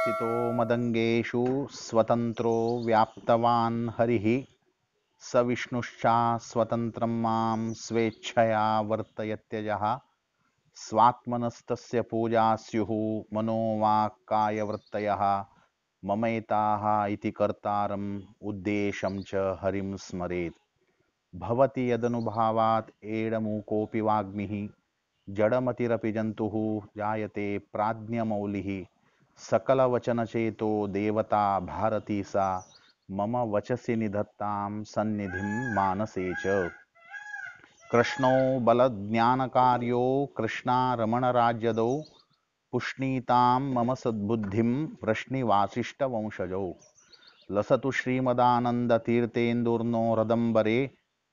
स्थितो मदङ्गेषु स्वतन्त्रो व्याप्तवान् हरिः स विष्णुश्चा स्वतन्त्रं मां स्वेच्छया वर्तयत्यजः स्वात्मनस्तस्य पूजा स्युः मनो वाक्कायवृत्तयः ममैताः इति कर्तारम् उद्देशं च हरिं स्मरेत् भवति यदनुभावात् एडमूकोऽपि वाग्मिः जडमतिरपि जन्तुः जायते प्राज्ञमौलिः सकलवचनचेतो देवता भारती सा मम वचसि निधत्तां सन्निधिं मानसे च कृष्णो बलज्ञानकार्यो कृष्णारमणराज्यदौ पुष्णीतां मम सद्बुद्धिं वृष्णिवासिष्ठवंशजौ लसतु श्रीमदानन्दतीर्थेन्दुर्नो हृदम्बरे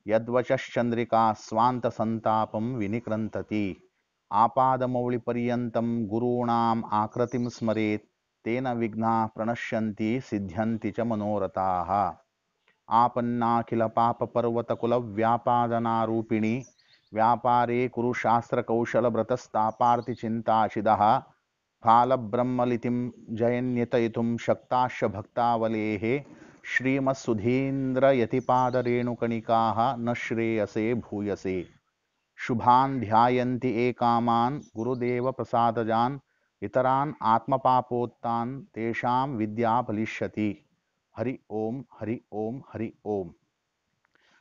यद्वचश्चन्द्रिका स्वान्तसन्तापं विनिकृन्तति आपादमौलिपर्यन्तं गुरूणाम् आकृतिं स्मरेत् तेन विघ्नाः प्रणश्यन्ति सिद्ध्यन्ति च मनोरथाः आपन्नाखिलपापपर्वतकुलव्यापादनारूपिणी व्यापारे कुरुशास्त्रकौशलव्रतस्तापार्तिचिन्ताशिदः फालब्रह्मलितिं जयन्यतयितुं शक्ताश्च भक्तावलेः श्रीमत्सुधीन्द्रयतिपादरेणुकणिकाः न श्रेयसे भूयसे शुभान् ध्यायन्ति एकामान् गुरुदेवप्रसादजान् इतरान् आत्मपापोत्तान् तेषां विद्या फलिष्यति हरि ओम हरि ओम हरि ओम।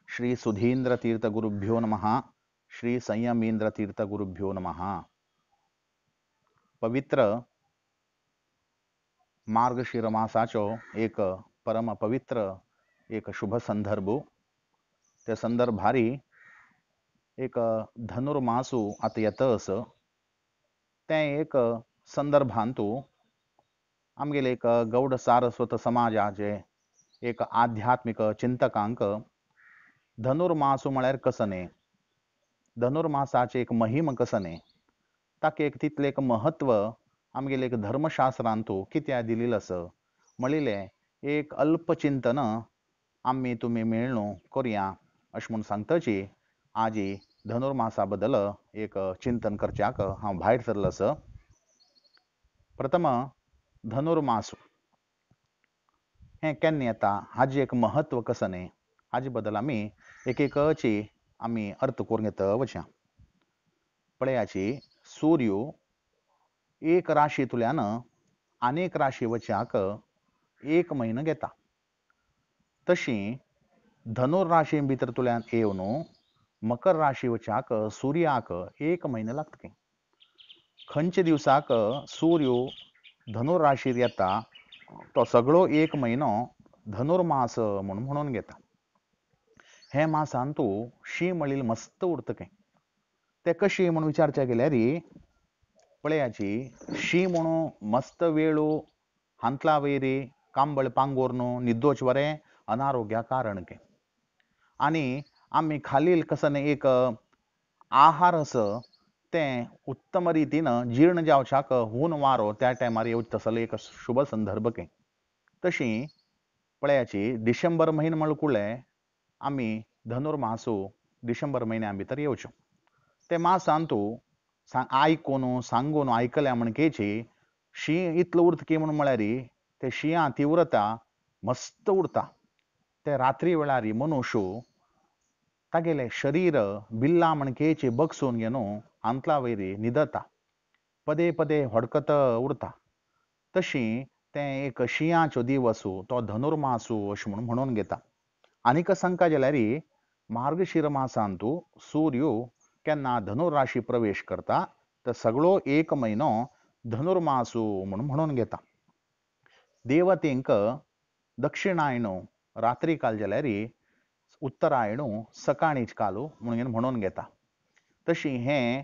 श्री सुधींद्र तीर्थ गुरुभ्यो नमः। श्री संयमींद्र तीर्थ गुरुभ्यो नमः। पवित्र मार्गशीर मासाचो एक परम पवित्र एक शुभ संदर्भ त्या संदर्भारी एक धनुर्मासू आता येतस ते एक संदर्भांतू आमगेले एक गौड सारस्वत समाजाचे एक आध्यात्मिक चिंतकांक धनुर्मासू म्हळ्यार कसने धनुर्मासाचे एक महिम कसने ताका एक तितले एक महत्व आमगेले एक धर्मशास्त्रांतू कित्या दिलेलं असं म्हणिले एक अल्पचिंतन आम्ही तुम्ही मेळणू करूया अशें म्हणून सांगतची आजी धनुर्मासा बद्दल एक चिंतन करच्याक हांव भायर सरलो आसा। प्रथम धनुर्मास हें केन्ना येता हाजे एक महत्व कसने हाजे बद्दल आमी एक एकची आमी अर्थ करून घेता वचया। पळयाची सूर्य एक राशींतल्यान आनेक राशी वचयाक एक म्हयनो घेता तशी धनुर राशी भितरतल्यान येवन मकर राशी वचयाक सूर्याक एक म्हयनो लागता खंयच्या दिवसाक सूर्य धनुर राशीर येता तो सगळो एक म्हयनो धनुर्मास म्हणून घेता। हे मासान तूं शी म्हणिल्ली मस्त उरता ते कशी म्हणून विचारचे गेल्यार पळयाची शी म्हणून मस्त वेळू हांतला वयरी कांबळ पांगोरन निद्दोच वरें अनारोग्या कारण आनी आमी खालील कसने एक आहार असं ते उत्तम रितीन जीर्ण जावच्याक हून वारो त्या टायमार येवचो तसलो एक शुभ संदर्भ तशी पळयाची डिसेंबर म्हयनो म्हणले आमी धनुर्मासू डिसेंबर म्हयन्या भितर येवच्यो ते मासान तूं आयकून सांगून आयकल्या म्हणकेची शी इतलो उरता की म्हणून म्हळ्यार ते शिया तीव्रता मस्त उरता ते रात्री वेळार मनुष्य तागेले शरीर बिल्ला म्हणकेची बगसून घेवन हांतला वयरी न्हिदता पदे पदे हडकत उरता तशी ते एक शियांचो दिवस तो धनुर्मासू अशें म्हणून घेता। आनीक सांगता जाल्यार मार्गशीर मासांत सूर्य केन्ना धनुर राशी प्रवेश करता तर सगळो एक म्हयनो धनुर्मासू म्हणून घेता। देवतेंक दक्षिणायणू रात्री काल जाल्यार उत्तरायणू सकाळींच कालू म्हणून घेता तशी हें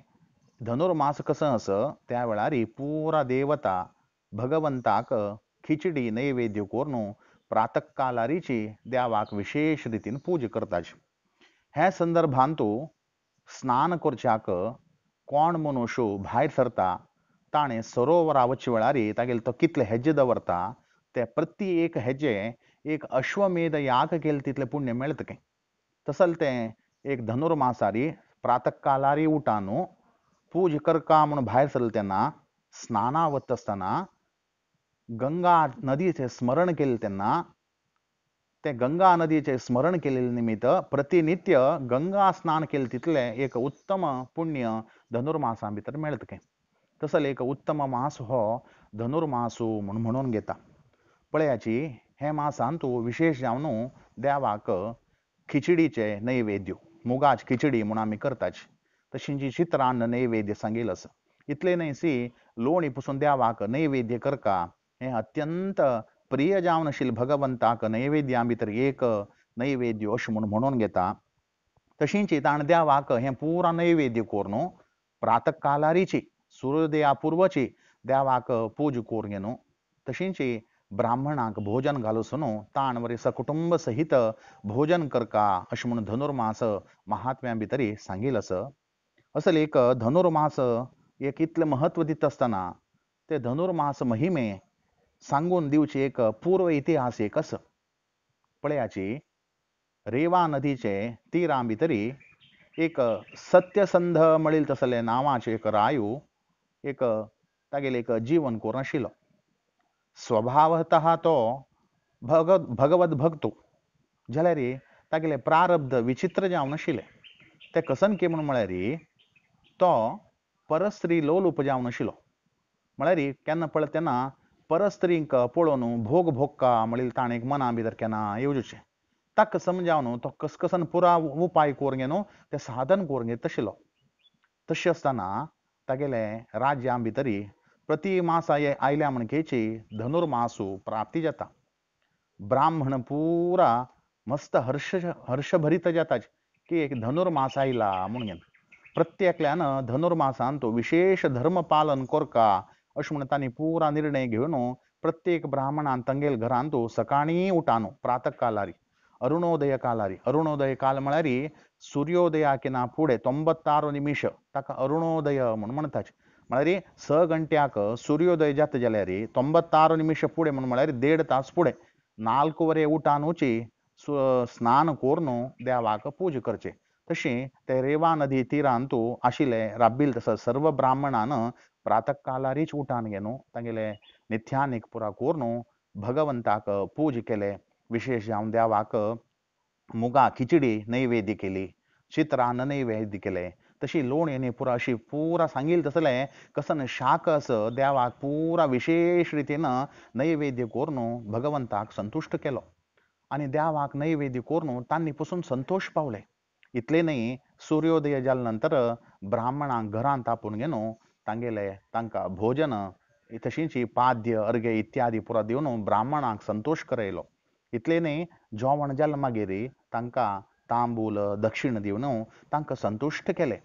धनुर्मास कसं असं त्या वेळार पुरा देवता भगवंताक खिचडी नैवेद्य करून प्रातकालारीची देवाक विशेष रितीन पूजा करताची। हे संदर्भांत स्नान करच्याक कोण मनुष्य भायर सरता ताणें सरोवरा वचे वेळार तागेले तो कितले हेज्जे दवरता ते प्रति एक हेज्जे एक अश्वमेध याग केले तितले पुण्य मेळटा तसल तें एक धनुर्मासारी प्रातकालारी उठान पूजा करका म्हणून भायर सरले तेन्ना स्नाना वता आसतना गंगा नदीचे स्मरण केले त्यांना, ते गंगा नदीचे स्मरण केलेले निमित्त प्रतिनित्य गंगा स्नान केले तिथले एक उत्तम पुण्य धनुर्मासा भितर मेळतके. तसले एक उत्तम मास हो धनुर्मासू म्हणून घेता. पळयाची हे मासान तू विशेष जावन देवाक खिचडीचे नैवेद्य, मुगाच खिचडी म्हणून आम्ही करताच, तशींची चित्रान्न नैवेद्य सांगेल असं. इतले नाही सी लोणी पुसून देवाक नैवेद्य करका हे अत्यंत प्रिय जावनशील भगवंताक नैवेद्या भितर एक नैवेद्य अश म्हणून घेता. तशींची ताण देवाक हे पुरा नैवेद्य कोरनो प्रातकालारीची सूर्योदयापूर्वची देवाक पूज कोर घेनो. तशींची ब्राह्मणाक भोजन घालून ताण वरी सकुटुंब सहित भोजन करका अश म्हणून धनुर्मास महात्म्या भितरी सांगेल असं. असल एक धनुर्मास एक इतले महत्व दित असताना ते धनुर्मास महिमे सांगून दिवची एक पूर्व इतिहास एक असं. पळयाची रेवा नदीचे तीरा भितरी एक सत्यसंध मळील तसले नावाचे एक रायू एक तागेले एक जीवन कोर आशिल्लो. स्वभावतः तो भगवत भक्तो जाल्यार तागेले प्रारब्ध विचित्र जावन आशिल्ले. ते कसन के म्हणून म्हळ्यार तो परस्त्री लोलूप जावन आशिल्लो. म्हळ्यार केन्ना पळय तेन्ना परस्त्रींक पळोवन भोग भोगका म्हणील ताणें एक मना भितर केन्ना येवचें. ताका समजावन तो कसकसन पुरा उपाय कोर घेवन ते साधन कोर घेत आशिल्लो. तशें आसतना तागेले राज्या भितरी प्रति मास आयल्या म्हणकेची धनुर्मासू प्राप्ती जाता. ब्राह्मण पुरा मस्त हर्षभरीत जाता की एक धनुर्मास आयला म्हणून घेवन. प्रत्येकल्यान धनुर्मासान तो विशेष धर्म पालन कोरका अश म्हणून तांणी पुरा निर्णय घेवन प्रत्येक ब्राह्मणान तंगेल घरान तू सकाळी उठानो प्रातकालारी अरुणोदय कालारी. अरुणोदय काल म्हळ्यार सूर्योदयाकिना फुडें 96 निमिष ताका अरुणोदय म्हणून म्हणटात. म्हळ्यार 6 घंट्याक सूर्योदय जाता जाल्यार 96 निमिष फुडें म्हणून म्हळ्यार 1.5 तास फुडें 4 वरे उठान वची स्नान कोरून देवाक पूज करचे. तशी ते रेवा नदी तीरान तू आशिल्ले राबिल तसं सर्व ब्राह्मणान प्रातकालारीच उठान घेवन तांगेले नित्यानिक पुरा कोरून भगवंताक पूज केले. विशेष जावन देवाक मुगा खिचडी नैवेद्य केली, चित्रान्न नैवेद्य केले. तशी लोणी पुरा अशी पुरा सांगील तसले कसन शाक असं देवाक पुरा विशेष रितीन नैवेद्य कोरून भगवंताक संतुष्ट केलो. आणि देवाक नैवेद्य कोरून तांणी पसून संतोष पावले. इतले न्ही, सूर्योदय जाले नंतर ब्राह्मणांक घरांत तापोवन घेवन तांगेले तांकां भोजन तशींची पाद्य अर्घ्य इत्यादी पुरा दिवन ब्राह्मणांक संतोष करयलो. इतले न्ही, जेवण जालें मागीर तांकां तांबूल दक्षिण दिवन तांकां संतुश्ट केले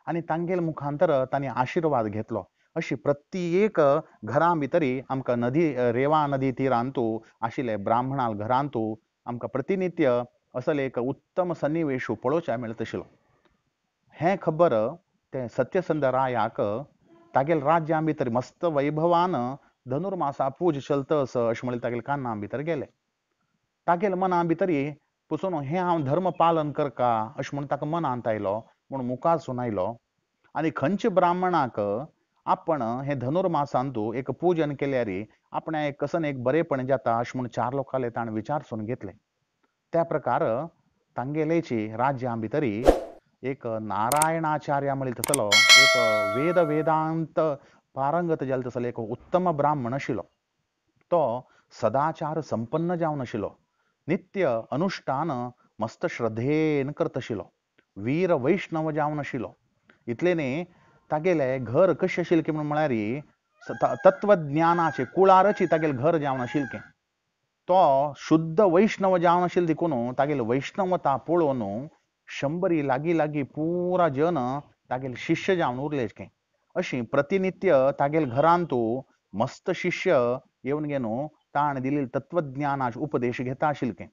आनी तांगेले मुखांतर तांणी आशिर्वाद घेतलो. अशी प्रत्येक घरां भितरी आमकां नदी रेवा नदी तीरांतू आशिल्ले ब्राह्मणाल घरांतू आमकां प्रतिनित्य असले एक उत्तम सन्निवेश पळोवच्या मेळत आशिल्लो. हें खबर ते सत्यसंध रायाक तागेले राज्या भितर मस्त वैभवान धनुर्मासा पूज चलतस अशें म्हणलें तागेले कान्ना भितर गेले. तागेले मना भितरी पुसून हें हांव धर्म पालन करका अशें म्हणून ताका मनांत आयलो म्हूण मुखार सुनायलो. आनी खंयच्या ब्राह्मणाक आपण हे धनुर्मासांतू एक पूजन केल्यार आपणा एक कसन एक बरेपण जाता अशें म्हणून 4 लोकांले ताणें विचारसून घेतले. त्या प्रकार तांगेलेची राज्या भितरी एक नारायणाचार्य म्हणील तसलो एक वेदांत पारंगत जाले तसलो एक उत्तम ब्राह्मण आशिल्लो. तो सदाचार संपन्न जावन आशिल्लो. नित्य अनुष्ठान मस्त श्रद्धेन करत आशिल्लो. वीर वैष्णव जावन आशिल्लो. इतले न्ही, तागेले घर कशें आशिल्लें म्हणून म्हळ्यार तत्वज्ञानाचे कुळारची तागेले घर जावन आशिल्लें. तो शुद्ध वैष्णव जावन आशिल्लो देखून तागेले वैष्णवता पळोवन 100 लागीं पुरा जन तागेले शिष्य जावन उरलेचकें. अशी प्रतिनित्य तागेले घरांतू मस्त शिष्य येवन घेवन ताण दिलेले तत्वज्ञानाचे उपदेश घेता आशिल्लें.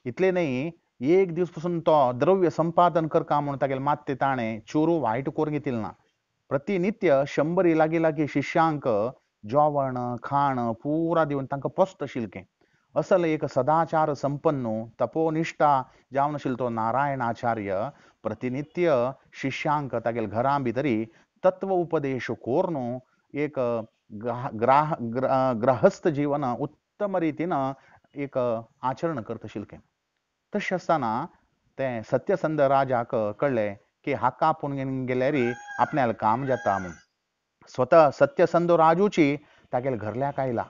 इतले न्ही, एक दीस पासून तो द्रव्य संपादन करका म्हणून तागेले मात्ते ताणें चोरू वायट करून घेतिल्लें ना. प्रतिनित्य 100 लागीं शिष्यांक जेवण खाण पुरा दिवन तांकां पोसत आशिल्लें. असल एक सदाचार संपन्न तपोनिष्ठा जावन आशिल्लो तो नारायणाचार्य प्रतिनित्य शिष्यांक तागेले घरां भितरी तत्व उपदेश कोरून एक ग्रहस्थ जीवन उत्तम रीतीनं एक आचरण करत शिलके. तशें आसतना ते सत्यसंध राजाक कळले की हाका आपूण गेल्यारी आपल्याला काम जाता म्हूण. स्वता सत्यसंध राजूची तागेले घरल्याक आयला.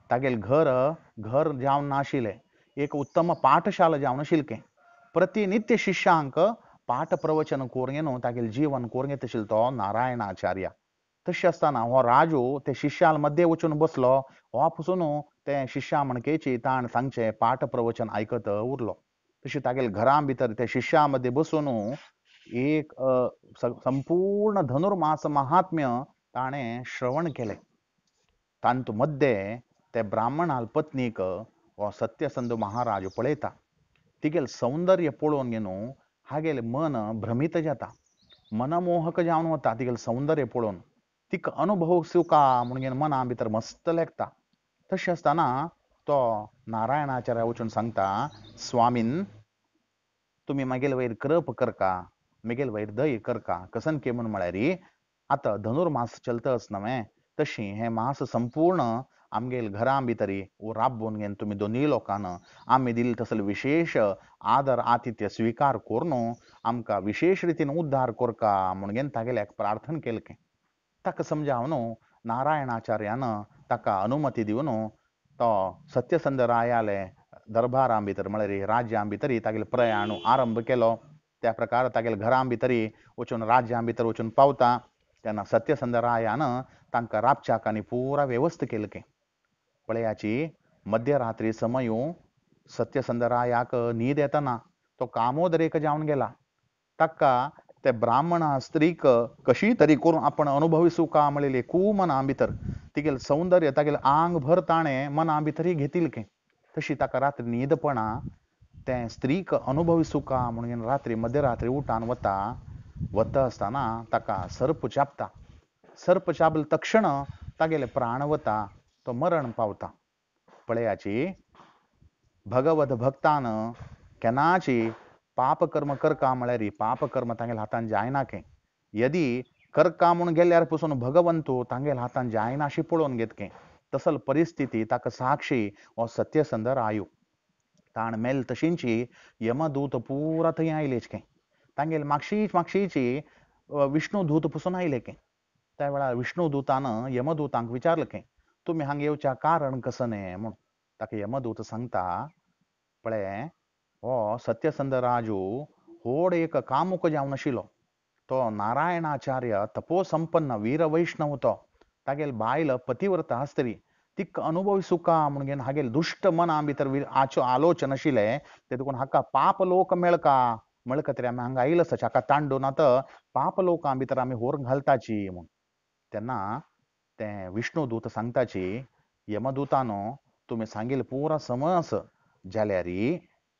तागेले घर जावन नाशिल्लें. एक उत्तम पाठशाला जावन आशिल्लें. प्रतिनित्य शिष्यांक पाठ प्रवचन कोरून न्हू तागेलें जीवन कोरून घेत आशिल्लो तो नारायणाचार्य. तशें आसतना हो राजू ते शिष्यां मध्य वचून बसलो. हो पसून ते शिष्यां म्हणकेची ताण सांगचे पाठ प्रवचन आयकत उरलो. तशें तागेले घरां भितर ते शिष्यां मध्य बसून एक संपूर्ण धनुर्मास महात्म्य ताणें श्रवण केलें. तांत मध्य ते ब्राह्मणाल पत्नीक हो सत्यसंध महाराज पळयता. तिगेलें सौंदर्य पळोवन न्हू हागेलें मन भ्रमित जाता. मनमोहक जावन वता तिगेलें सौंदर्य पळोवन. तिका अनुभव सुका म्हणून मना भितर मस्त लेखता. तशें आसतना तो नारायणाचार्य वचून सांगता, स्वामीन तुमी मागेले वयर कृप करका, म्हगेले वयर दय करका. कसन के म्हूण म्हळ्यार आतां धनुर्मास चलता न्हय, तशी हें मास संपूर्ण आमगेले घरां भितरी राबोवन घेवन तुमी दोनूय लोकांन आमी दिल्ले तसले विशेष आदर आतिथ्य स्विकार करून आमकां विशेष रितीन उद्धार करका म्हूण घेवन तागेल्याक प्रार्थना केलें. ताका समजावन नारायणाचार्यान ताका अनुमती दिवन तो सत्यसंध रायाले दरबारां भितर म्हळ्यार राज्यां भितर तागेले प्रयाण आरंभ केलो. त्या प्रकार तागेले घरां भितरी वचून राज्यां भितर वचून पावता तेन्ना सत्यसंध रायान तांकां राबच्याक आनी पुरा वेवस्था केलें. पळयाची मध्यरात्री समयू सत्यसंध रायाक न्हीद येतना तो कामोदरेक जावन गेला. ताका ते ब्राह्मण स्त्रीक कशी तरी करून आपण अनुभविसूं का म्हणलेली खूब मना भितर तिगेलें सौंदर्य तागेलें आंग भर ताणें मना भितरी घेतिल्लें. तशी ताका रात्री न्हीद पडना. तें स्त्रीक अनुभविसूं का म्हणून रात्री मध्यरात्री उठान वता आसतना ताका सर्प चाबता. सर्प चाबले तक्षण तागेले प्राण वता. तो मरण पावता. पळयाची भगवत भक्तान केन्नाची पाप कर्म करका म्हळ्यार पाप कर्म तांगेल्या हातान जायना के. यदी करका म्हणून गेल्यार पसून भगवंतू तांगेल्या हातान जायना अशी पळोवन घेतके. तसल परिस्थिती ताका साक्षी हो सत्यसंध रायू. ताण मेल तशींची यमदूत पुरा थंय आयलेच के. तांगेले मागशीची विष्णुदूत पसून आयले के. त्या वेळार विष्णुदूतान यमदूतांक विचारलें के तुमी हांगा येवच्या कारण कसं न्हय म्हूण. ताका यमदूत सांगता पळय हो सत्यसंध राजू व्हड एक कामुक जावन आशिल्लो. तो नारायणाचार्य तपोसंपन्न वीर वैष्णव तो. तागेले बायल पतिव्रता स्त्री. तिका अनुभविसूं का म्हूण घेवन हागेले दुश्ट मना भितर आलोचन आशिल्ले ते देखून हाका पाप लोक मेळका म्हळ्ळें तरी आमी हांगा आयला सच हाका तांडून आतां पाप लोकां भितर आमी व्हर घालताची म्हूण. तेन्ना ते विष्णुदूत सांगताची यमदूतानो तुमी सांगिल्लें पुरा समज जाल्यार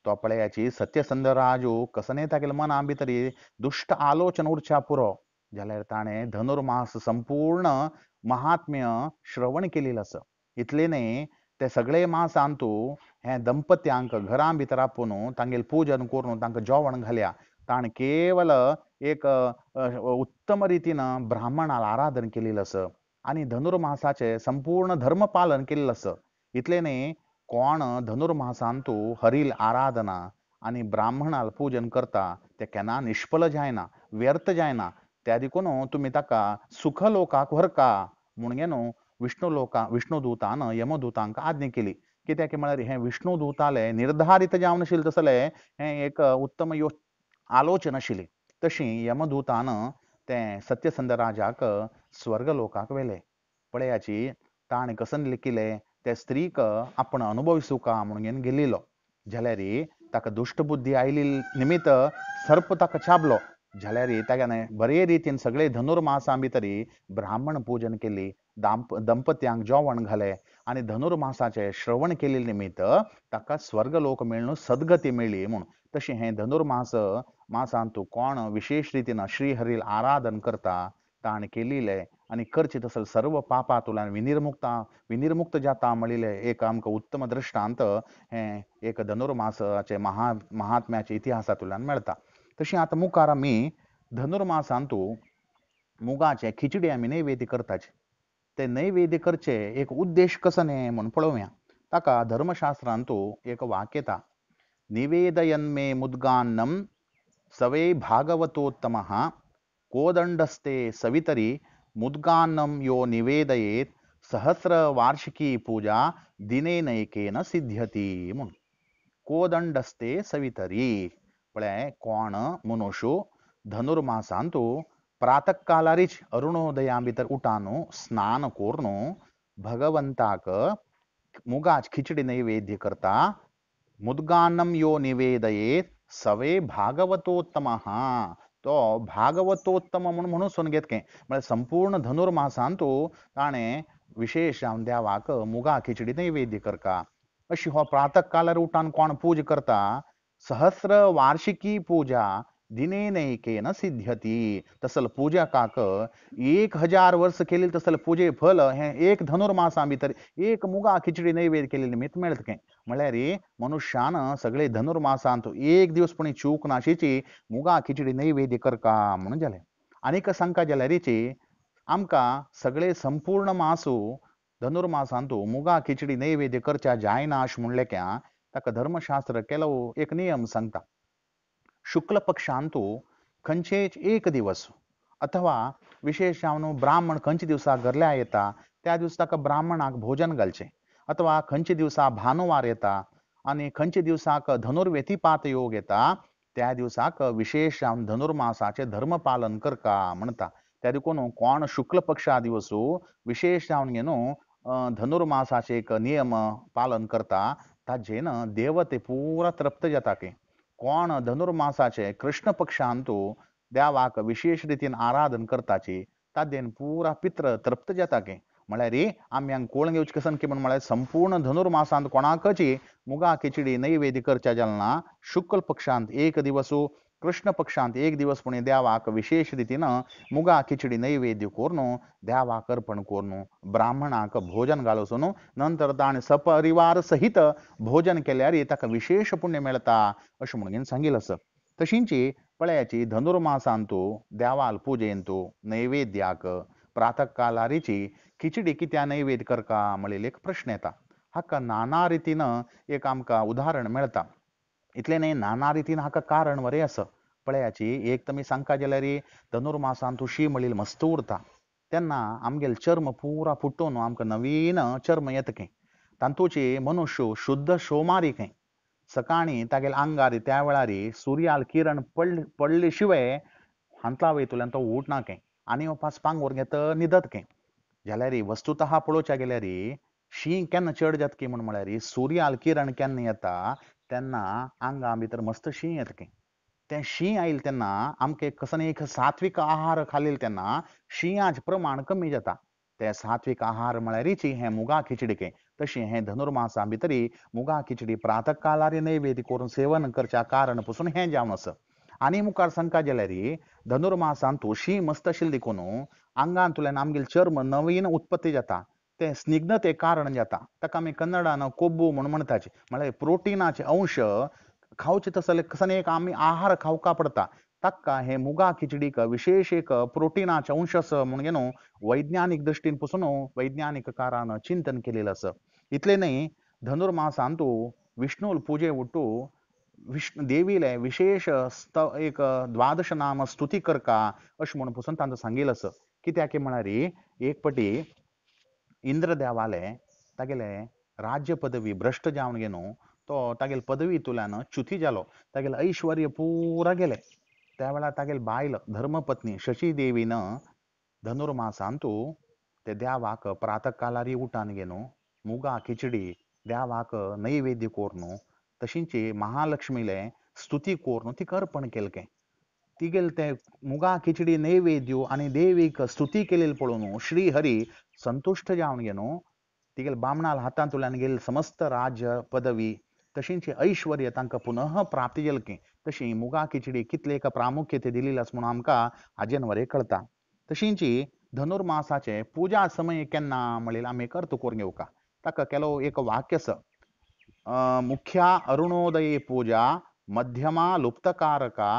तो पळयाची सत्यसंध राजू कसने तागेले मना भितर दुश्ट आलोचन उरच्या पुरो जाल्यार ताणें धनुर्मास संपूर्ण महात्म्य श्रवण केलेलें आसा. इतलें न्हय ते सगळे मासांतू हें दंपत्यांक घरां भितर आपूण तांगेलें पूजन करून तांकां जेवण घाल्या. ताण केवल एक उत्तम रितीन ब्राह्मणाल आराधन केलेलें आसा आनी धनुर्मासाचें संपूर्ण धर्म पालन केल्लें आसा. इतलें न्हय कोण धनुर्मासांतू हरील आराधना आनी ब्राह्मणाल पूजन करता ते केन्ना निश्फल जायना, व्यर्थ जायना. त्या देखून तुमी ताका सुख लोकाक व्हरका म्हूण घेवन विष्णुदूतान यमदूतांक आज्ञा केली. कित्याक म्हळ्यार हें विष्णुदूतालें निर्धारीत जावन आशिल्लें तसलें हें एक उत्तम आलोचन आशिल्ली. तशी यमदूतान तें सत्यसंध राजाक स्वर्ग लोकाक व्हेलें. पळयाची ताणें कसन लिखिल्लें त्या स्त्रीक आपण अनुभविसूं का म्हणून घेवन गेल्लो जाल्यार ताका दुश्ट बुद्धी आयली निमित्त सर्प ताका चाबलो जाल्यार ताणें बरे रितीन सगळे धनुर्मासां भितरी ब्राह्मण पूजन केली. दंपत्यांक जेवण घालें आनी धनुर्मासाचें श्रवण केले निमित्त ताका स्वर्ग लोक मेळून सद्गती मेळ्ळी म्हूण. तशें हें मासांतू कोण विशेष रितीन श्रीहरील आराधन करता ताण केल्लें आनी करचें तसलें सर्व पापांतल्यान विनिर्मुक्त जाता म्हणिल्लें एक आमकां उत्तम दृश्टांत हें एक धनुर्मासाचे महात्म्याच्या इतिहासांतल्यान मेळटा. तशें आतां मुखार आमी धनुर्मासांतू मुगाचे खिचडी आमी नैवेद्य करताचे. ते नैवेद्य करचे एक उद्देश कसं न्हे म्हणून पळोवया. ताका धर्मशास्त्रांतू एक वाक्य येता, निवेदयन्मे मुद्गान्नम सवे भागवतोत्तमः कोदंडस्ते सवितरी मुद्गान्नम यो निवेदयेत सहस्र वार्षिकी पूजा दिने नैकेन सिद्ध्यती म्हणून. कोदंडस्ते सवितरी म्हळ्यार कोण मनुष्य धनुर्मासांतू प्रातःकालारीच अरुणोदया भितर उठान स्नान करून भगवंताक मुगाच खिचडी नैवेद्य करता. मुद्गान्नम यो निवेदयेत सवे भागवतोत्तम तो भागवतोत्तम म्हणून घेत काय म्हणजे संपूर्ण धनुर्मासांतू ताणें विशेष जावन देवाक मुगा खिचडी नैवेद्य करता. अशी हो प्रातःकालार उठान कोण पूजा करता सहस्र वार्षिकी पूजा दिने नैकेन सिद्ध्यती. तसल पूजा काक 1000 वर्ष केलेली तसल पूजे फल हे एक धनुर्मासा भितर एक मुगा खिचडी नैवेद्य केलेली निमित्त मेळत काय. म्हळ्यार मनुष्यान सगळे धनुर्मासांत एक दिवस पण चूक नाशीची मुगा खिचडी नैवेद्य करका म्हणून जालें. आनीक सांगता जाल्यारीची आमकां सगळे संपूर्ण मासू धनुर्मासांतू मुगा खिचडी नैवेद्य करच्या जायना अशें म्हणलें क्या ताका धर्मशास्त्र केलो एक नियम सांगता. शुक्ल पक्षांतू खंयचेच एक दिवस अथवा विशेष जावन ब्राह्मण खंयचे दिवसा घरल्या येता त्या दिवस ताका ब्राह्मणाक भोजन घालचें. अथवा खंयचे दिवसा भानुवार येता आनी खंयचे दिवसाक धनुर्वेतीपात योग येता त्या दिवसाक विशेष जावन धनुर्मासाचे धर्मपालन करता म्हणटा. त्या देखून कोण शुक्ल पक्षा दिवसू विशेष जावन धनुर्मासाचे एक नियम पालन करता ताजेन देव ते पुरा तृप्त जाता की. कोण धनुर्मासाचे कृष्ण पक्षांतू देवाक विशेष रितीन आराधन करताची ताजेन पुरा पित्र तृप्त जाता की. म्हळ्यार आमी हांगा कोळ घेवचे कसन की म्हळ्यार संपूर्ण धनुर्मासांत कोणाकची मुगा खिचडी नैवेद्य करच्या जालना शुक्ल पक्षांत एक दिवसू कृष्ण पक्षांत एक दिवस पुणे देवाक विशेष रितीन मुगा खिचडी नैवेद्य करून देवाक अर्पण करून ब्राह्मणाक भोजन घालसून नंतर ताणें सपरिवार सहित भोजन केल्यार ताका विशेष पुण्य मेळटा अशें म्हणून सांगिल्लें आसा. तशींची पळयाची धनुर्मासांतू देवाल पुजेंतू नैवेद्याक प्रातःकालारीची खिचडी कित्या नैवेद्य करता म्हणलेले एक प्रश्न येता. हाका नाना रितीन एक आमकां उदाहरण मेळटा. इतलें न्ही नाना रितीन हाका कारण वरें आसा. पळयाची एक तुमी सांगता जाल्यार धनुर्मासांतू शी म्हणलेली मस्त उरता तेन्ना आमगेल चर्म पुरा फुट्टून आमकां नवीन चर्म येता खंय. तांतूची मनुष्य शुद्ध सोमारी खंय. सकाळीं तागेल्या आंगार त्या वेळार सुर्याल किरण पडले शिवाय हांतला वयतल्यान तो उठना खंय आनी पांच पांगोर घेता न्हिदत खंय. जाल्यार वस्तुतः पळोवच्या गेल्यार शीं केन्ना चड जाता की म्हळ्यार सुर्याल किरण केन्ना येता तेन्ना आंगा भितर मस्त शीं येता खंय. तें शीं आयलें तेन्ना आमकां कसं एक सात्वीक आहार खाल्लें तेन्ना शिंयाचें प्रमाण कमी जाता. ते सात्वीक आहार म्हळ्यारीच हें मुगा खिचडी खंय. तशें हें धनुर्मासा भितर मुगा खिचडी प्रातःकालार नैवेद्य करून सेवन करच्या कारण पसून हें जावन आसा. आनी मुखार सांगता जाल्यार धनुर्मासांतू शीं मस्त आशिल्लें देखून आंगांतल्यान आमगेल चर्म नवीन उत्पत्ती जाता. ते स्निग्धते कारण जाता. ताका आमी कन्नडान कोब्बू म्हणून म्हणटाचे म्हळ्यार प्रोटिनाचे अंश खावचे तसले कसन एक आमी आहार खावका पडटा. ताका हे मुगा खिचडीक विशेष एक प्रोटिनाचे अंश आसा म्हणून वैज्ञानीक दृश्टीन पसून वैज्ञानिक कारान चिंतन केलेलें आसा. इतलें न्ही धनुर्मासांतू विष्णू पुजे उट्टू विष्णु देवीले विशेष एक द्वादश नाम स्तुती करका अशें म्हणून पसून तांकां सांगिल्लें आसा. कित्याक म्हळ्यार एक पटी इंद्र देवाले तागेले राज्य पदवी भ्रश्ट जावन तो तागेल पदवी तुल्यान च्युती जालो. तागेलें ऐश्वर्य पुरा गेलें. त्या वेळार तागेल बायल धर्मपत्नी शशी देवीन धनुर्मासांतू ते देवाक प्रातःकालारी उठान मुगा खिचडी देवाक नैवेद्य करून तशींच महालक्ष्मीले स्तुती करून तिका अर्पण केलें. तिगेल ते मुगा खिचडी नैवेद्य आनी देवीक स्तुती केलेली पळोवन श्री हरी संतुश्ट जावन तिगेल बामणाल हातांतल्यान गेल समस्त राज्य पदवी तशींच ऐश्वर्य तांकां पुनः प्राप्ती जालें. तशी मुगा खिचडी कितले एक प्रामुख्यते दिलेली आसा म्हणून आमकां हाजेन वरें कळटा. तशींच धनुर्मासाचे पुजा समय केन्ना म्हणलें आमी एक अर्थ करून घेवका. ताका केलो एक वाक्य आसा, मुख्या अरुणोदये पूजा मध्यमा लुप्तकारका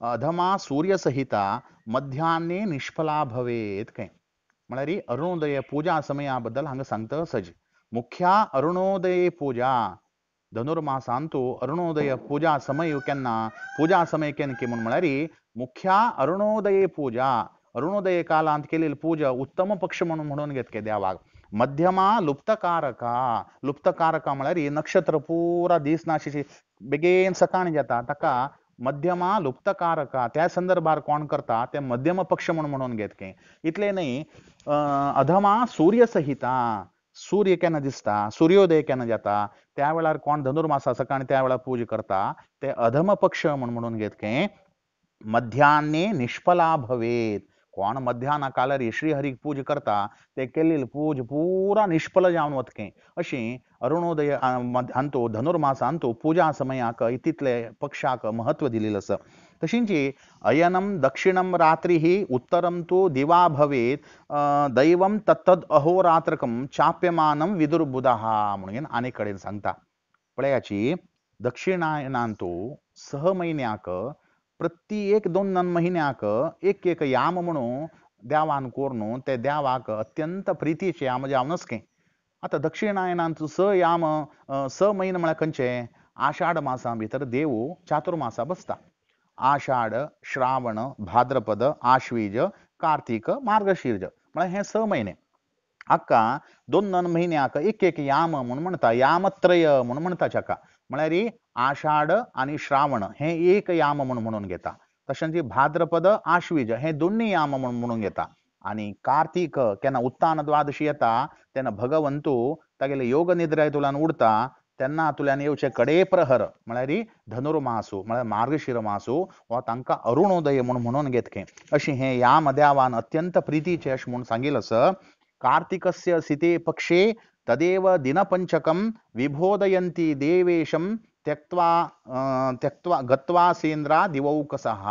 अधमा सूर्यसहिता मध्यान्हे निष्फला भवेत. काय म्हळ्यार अरुणोदय पूजा समया बद्दल हांगा सांगता सज. मुख्या अरुणोदय पूजा धनुर्मासांतू अरुणोदय पूजा समय केन्ना पूजा समय केन्ना म्हणून म्हळ्यार मुख्या अरुणोदय पूजा अरुणोदय कालांत केलेली पूजा उत्तम पक्ष म्हणून घेतके देवाक. मध्यमा लुप्तकारका म्हळ्यार नक्षत्र पुरा दीस नाशिशी बेगीन सकाळी जाता ताका मध्यमा लुप्तकारका त्या संदर्भार कोण करता ते मध्यम पक्ष म्हणून घेतके. इतले न्हय, अधमा सूर्य संहिता सूर्य केन्ना दिसता सूर्योदय केन्ना जाता त्या वेळार कोण धनुर्मासा सकाळी त्या वेळार पूजा करता ते अधम पक्ष म्हणून घेतके. मध्यान्हे निष्फला भवेत कोण मध्यान्ह कालार श्रीहरीक पूजा करता ते केल्लेली पूजा पुरा निष्फल जावन वतके. अशी अरुणोदय अंतू धनुर्मासांतू पूजा समयाक तितले पक्षाक महत्व दिलेलं आसा. तशींची अयनम दक्षिणम रात्रिः उत्तरम तु दिवा भवेत दैवम तत्तद अहोरात्रकम चाप्यमानम विदुर्बुधः म्हणून आनी कडेन सांगता. पळयाची दक्षिणायनांतू 6 महिन्याक प्रत्येक 2 महिन्याक एक याम म्हणून देवान कोरून ते देवाक अत्यंत प्रितीचे याम जावन आसके. आता दक्षिणायनांत 6 याम 6 म्हयने म्हळ्यार खंयचे आषाढ मासा भितर देव चातुर्मासा बसता. आषाढ श्रावण भाद्रपद आश्वीज कार्तिक मार्गशीर्ज म्हळ्यार हे 6 महिने. हाका 2 महिन्याक एक याम म्हणून म्हणटा यामत्रय म्हणून म्हणटा हाका. म्हळ्यार आषाढ आणि श्रावण हे एक याम म्हणून घेता. तशेंच भाद्रपद आश्वीज हे दोन्ही याम म्हणून घेता. आणि कार्तिक केन्ना उत्तान द्वादशी येता तेन्ना भगवंतू तागेले योग निद्रेंतल्यान उडता तेन्ना तुल्यान येवचे कडे प्रहर म्हळ्यार धनुर्मासू म्हळ्यार मार्गशीर मासू हो तांकां अरुणोदय म्हणून घेतके. अशी हे याम देवान अत्यंत प्रितीचे अशें म्हणून सांगिल्लें आसा. कार्तिकस्य सिते पक्षे तदेव दिनपंचकं विबोधयन्ति देवेशं त्यक्त्वा गत्वा सेंद्रा दिवौकसः.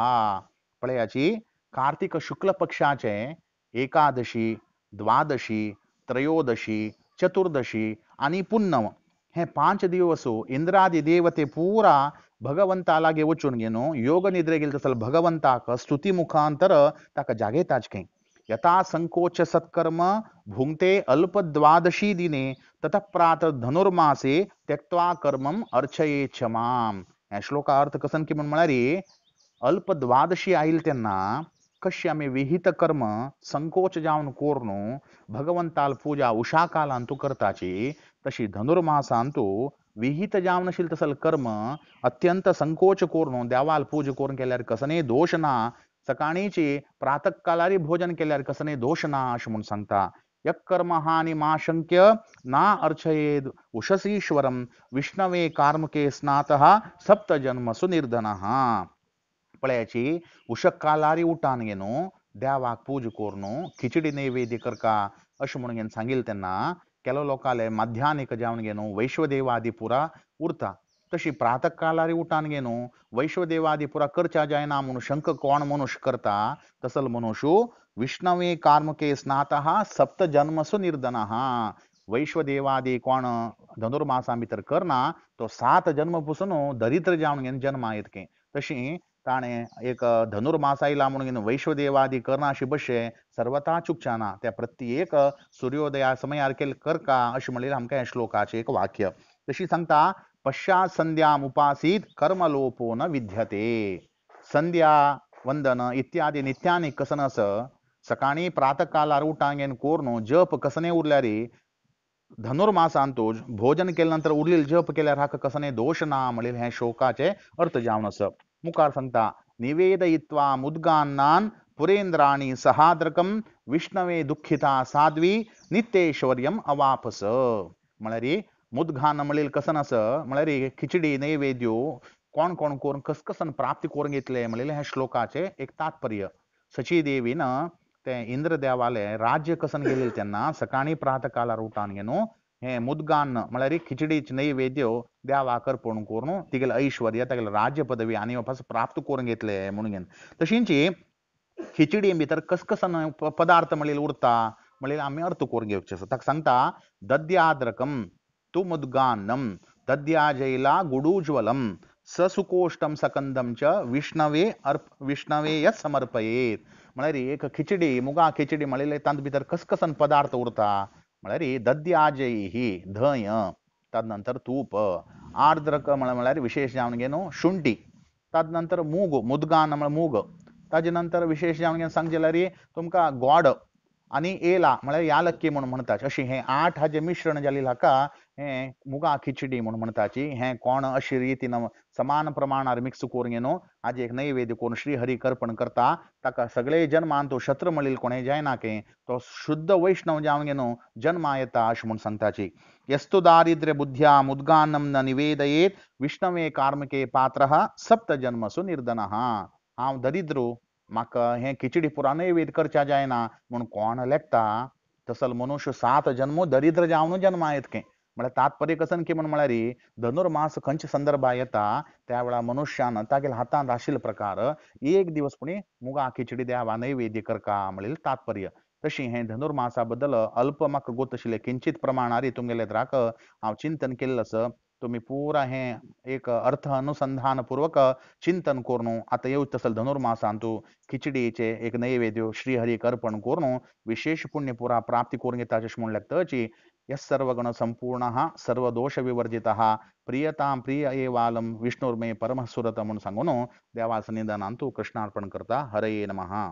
पळयाची कार्तिक शुक्ल पक्षाचे एकादशी द्वादशी त्रयोदशी चतुर्दशी आणि पुन्नम हे 5 दिवस इंद्रादी देवते पुरा भगवंता लागे वचून घेवन योग निद्रे गेले तसल भगवंताक स्तुती मुखांतर ताका जागेताचके. यथा संकोच सत्कर्म भुंक्ते अल्प द्वादशी दिने ततः प्रात धनुर्मासे त्यक्त्वा कर्मम अर्चये क्षमाम. ह्या श्लोका अर्थ कसन की म्हळ्यार अल्प द्वादशी आयिल्ले तेन्ना कशी आमी विहित कर्म संकोच जावन कोरून भगवंताल पूजा उशा कालांतू करताची तशी धनुर्मासांतू विहित जावन नाशिल्ले तसल कर्म अत्यंत संकोच करून देवाल पूजा करून केल्यार कसनय दोष ना. सकाळीची प्रातकालारी भोजन केल्यार कसनय दोष ना अशें म्हणून सांगता. यक कर्म हानि माशंक्य ना अर्चयेद उषसीश्वरम विष्णवे कार्मके स्नातः सप्त जन्मसु निर्धनः. पळयाची उशक कालारी उठान घेवन देवाक पूजा करून खिचडी नैवेद्य करका अशें म्हणून घेवन सांगिल्लें तेन्ना केलो लोकाले मध्यानिक जावन घेवन वैश्वदेवादी पुरा उरता. तशी प्रातकालारी उठान घेवन वैश्वदेवादी पुरा करच्या जायना म्हणून शंक कोण मनुष्य करता तसल मनुष्य विष्णवे कार्मके स्नातः सप्त जन्मसु निर्धनः. वैश्वदेवादी कोण धनुर्मासा भितर करना तो 7 जन्म पसून दरिद्र जावन घेवन जन्मा येतके. तशी ताणें एक धनुर्मास आयला म्हणून घेवन वैश्वदेवादी करना अशी बशे सर्वता चुकचाना त्या प्रत्येक सूर्योदया समयार केले करका अशें म्हणलें आमकां ह्या श्लोकाचें एक वाक्य. तशी सांगता पश्चात संध्याम उपासीत कर्मलोपो न विद्यते. संध्या वंदन इत्यादी नित्यानी कसन आस सकाळी प्रातकालार उठान घेवन कोरून जप कसनय उरल्यार धनुर्मासांतू भोजन केले नंतर उरलेले जप केल्यार हाका कसनय दोष ना म्हणलें हे श्लोकाचे अर्थ जावन आसा. मुखार सांगता निवेदयित्वा मुद्गान्नान पुरेंद्राणी सहाद्रकम विष्णवे दुःखिता साध्वी नित्यैश्वर्यम अवापस. म्हळ्यार मुद्गान्न म्हणलें कसन आस म्हळ्यार खिचडी नैवेद्यो कोण कोण करून कसन प्राप्ती करून घेतले म्हणलें हे श्लोकाचे एक तात्पर्य. सची देवीन ते इंद्र देवाले राज्य कसन गेलेले तेन्ना सकाळी प्रातकालार उठान घेवन हे मुद्गान्न म्हळ्यार खिचडीचे नैवेद्य देवाक अर्पण करून तिगेले ऐश्वर्य तागेले राज्य पदवी आनी वापस प्राप्त करून घेतले म्हणून घेवन. तशींची खिचडी भितर कसन पदार्थ म्हणलेले उरता म्हणलेले आमी अर्थ करून घेवचे आसा. ताका सांगता दद्याद्रकम तु मुद्गान्नम दद्याजैला गुडूज्वलम ससुकोष्टम सकंदम च विष्णवे यत् समर्पयेत. म्हळ्यार एक खिचडी मुगा खिचडी म्हळ्यार तांत भितर कसकसन पदार्थ उरता म्हळ्यार दद्याजय ही धंय तदनंतर तूप आर्द्रक म्हळ्यार विशेष जावन घे न्हू शुंठी तदनंतर मूग मुदगान म्हळ्यार मूग ताजे नंतर विशेष जावन घे सांगचे जाल्यार तुमकां गोड आणि एला म्हळ्यार यालक्की म्हणून म्हणटात अशी हे 8 हाजे मिश्रण जाल्ले हाका हे मुगा खिचडी म्हणून म्हणटाची हे कोण अशी रितीन समान प्रमाणार मिक्स करून घेवन हाजे एक नैवेद्य करून श्री हरी कर्पण करता ताका सगळे जन्मान तो शत्र म्हणील कोणें जायना के तो शुद्ध वैष्णव जावन घेवन जन्मा येता अशें म्हूण सांगताची यस्तु दारिद्र्य बुद्ध्या मुद्गान्नम न निवेदयेत विष्णवे कार्मके पात्रः सप्त जन्मसु निर्धनः हांव दरिद्रू म्हाका हे खिचडी पुरा नैवेद्य करच्या जायना म्हूण कोण लेखता तसल मनुष्य 7 जन्मो दरिद्र जावन जन्मा येतके म्हळ्यार तात्पर्य कसन की म्हण म्हळ्यार धनुर्मास खंयच्या संदर्भा येता त्या वेळा मनुष्यान तागेल्या हातांत आशिल्ले प्रकार एक दिवस पुणी मुगा खिचडी देवा नैवेद्य करका म्हणलें तात्पर्य तशी हे धनुर्मासा बद्दल अल्प म्हाका गोत आशिल्ले किंचित प्रमाणारी तुमगेले द्राक हांव चिंतन केल्लें आसा तुम्ही पुरा हे एक अर्थ अनुसंधान पूर्वक चिंतन करून आता येऊ तसल धनुर्मासान तू खिचडीचे एक नैवेद्य श्रीहरी अर्पण करून विशेष पुण्य पुरा प्राप्ती करून घेता अशें म्हणल्यार तची यस सर्वगुण संपूर्ण सर्वदोष विवर्जित प्रियतां प्रिय एवालम विष्णुर्मे परमसुरत म्हणून सांगून देवा सन्निधानांत तू कृष्णार्पण करता हरये नमः.